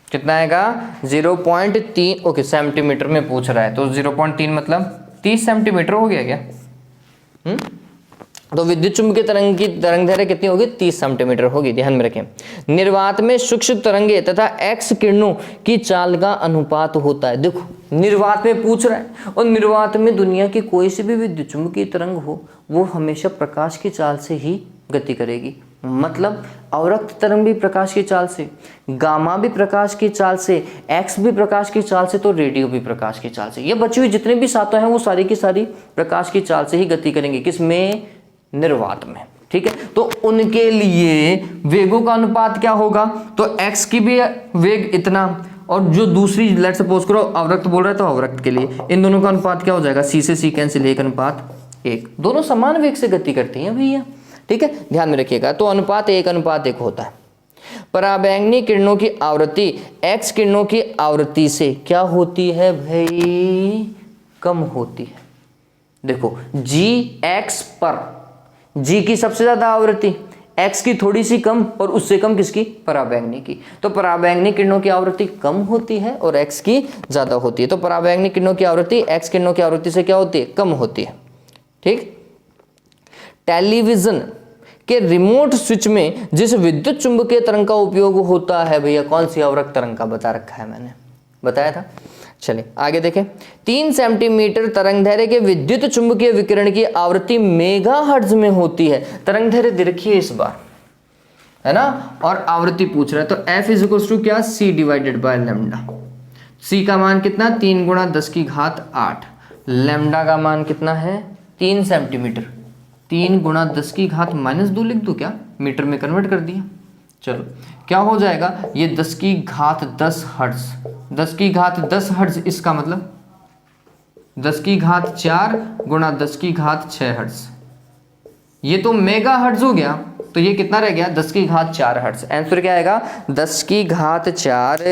कितना आएगा? 0.3 ओके सेंटीमीटर में पूछ रहा है तो 0.3 मतलब 30 सेंटीमीटर हो गया क्या? तो विद्युत चुंबकीय तरंग की तरंग दैर्घ्य कितनी होगी? 30 सेंटीमीटर होगी। ध्यान में रखें। निर्वात में सूक्ष्म तरंगे तथा एक्स किरणों की चाल का अनुपात होता है। देखो निर्वात में पूछ रहा है और निर्वात में दुनिया की कोई सी भी विद्युत चुंबकीय तरंग हो वो हमेशा प्रकाश की चाल से ही गति करेगी। मतलब अवरक्त तरंग भी प्रकाश की चाल से, गामा भी प्रकाश की चाल से, एक्स भी प्रकाश की चाल से, तो रेडियो भी प्रकाश की चाल से। ये बची हुई जितने भी सातों हैं वो सारी की सारी प्रकाश की चाल से ही गति करेंगे। किसमें? निर्वात में। ठीक है। तो उनके लिए वेगों का अनुपात क्या होगा? तो x की भी वेग इतना और जो दूसरी लेट सपोज करो अवरक्त बोल रहा है तो अवरक्त के लिए इन दोनों का अनुपात क्या हो जाएगा? c से c कैंसिल 1:1। दोनों समान वेग से गति करती हैं भैया। ठीक है, ध्यान में रखिएगा। तो अनुपात 1:1 होता है। पराबैंगनी किरणों की आवृत्ति x किरणों की आवृत्ति से क्या होती है भाई? कम होती है। देखो gx पर g की सबसे ज्यादा आवृत्ति, x की थोड़ी सी कम और उससे कम किसकी? पराबैंगनी की। तो पराबैंगनी किरणों की आवृत्ति कम होती है और x की ज्यादा होती है। तो पराबैंगनी किरणों की आवृत्ति x किरणों की आवृत्ति से क्या होती है? कम होती है। ठीक। टेलीविजन के रिमोट स्विच में जिस विद्युत चुंबकीय तरंग का उपयोग होता है भैया, कौन सी अवरक्त तरंग का बता रखा है, मैंने बताया था। चलिए आगे देखें। 3 सेंटीमीटर तरंगदैर्घ्य के विद्युत चुंबकीय विकिरण की आवृत्ति मेगाहर्ट्ज में होती है। तरंगदैर्घ्य दे रखी है इस बार, है ना, और आवृत्ति पूछ रहा है। तो F इज इक्वल टू क्या? C divided by lambda. C का मान कितना? 3 × 10⁸8। लैम्डा का मान कितना है? 3 सेंटीमीटर। 3 × 10⁻2 लिख दूं क्या? मीटर में कन्वर्ट कर दिया। चलो क्या हो जाएगा? ये 10⁻10 हर्ट्ज। 10⁻10 हर्ट्ज इसका मतलब 10⁻4 × 10⁻6 हर्ट्ज। ये तो मेगा हर्ट्ज हो गया, तो ये कितना रह गया? 10⁻4 हर्ट्ज। आंसर क्या आएगा? 10⁻4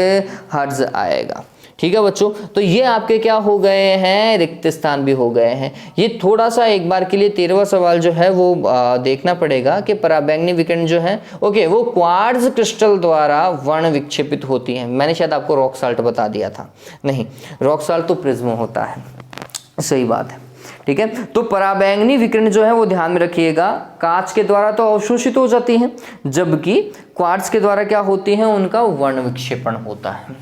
हर्ट्ज आएगा। ठीक है बच्चों, तो ये आपके क्या हो गए हैं, रिक्त स्थान भी हो गए हैं। ये थोड़ा सा एक बार के लिए 13वां सवाल जो है वो देखना पड़ेगा कि पराबैंगनी विकिरण जो है ओके वो क्वार्ट्ज क्रिस्टल द्वारा वर्ण विक्षेपित होती है। मैंने शायद आपको रॉक साल्ट बता दिया था, नहीं रॉक साल्ट तो प्रिज्म होता है, सही बात है। ठीक है, तो पराबैंगनी विकिरण जो है वो ध्यान में रखिएगा, कांच के द्वारा तो अवशोषित हो जाती हैं, जबकि क्वार्ट्ज के द्वारा क्या होती हैं, उनका वर्ण विक्षेपण होता है।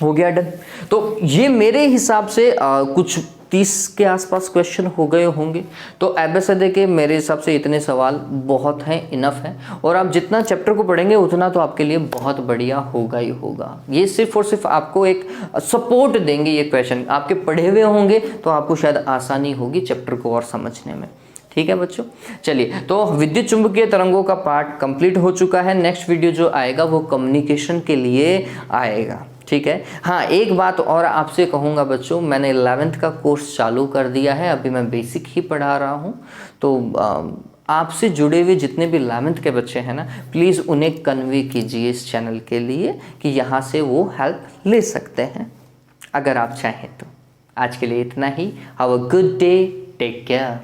हो गया डन। तो ये मेरे हिसाब से कुछ 30 के आसपास क्वेश्चन हो गए होंगे। तो एबीसीडी के मेरे हिसाब से इतने सवाल बहुत हैं, इनफ है, और आप जितना चैप्टर को पढ़ेंगे उतना तो आपके लिए बहुत बढ़िया होगा ही होगा। ये सिर्फ और सिर्फ आपको एक सपोर्ट देंगे, ये क्वेश्चन आपके पढ़े हुए होंगे तो आपको शायद आसानी होगी चैप्टर को और समझने में। ठीक है बच्चों, चलिए तो विद्युत चुंबकीय तरंगों का पार्ट कंप्लीट हो चुका है। नेक्स्ट वीडियो जो आएगा वो कम्युनिकेशन के लिए आएगा। ठीक है, हाँ एक बात और आपसे कहूँगा बच्चों, मैंने 11th का कोर्स चालू कर दिया है, अभी मैं बेसिक ही पढ़ा रहा हूँ। तो आपसे जुड़े हुए जितने भी 11th के बच्चे हैं ना, प्लीज़ उन्हें कन्वे कीजिए इस चैनल के लिए कि यहाँ से वो हेल्प ले सकते हैं अगर आप चाहें तो। आज के लिए इतना ही। Have a good day, take care.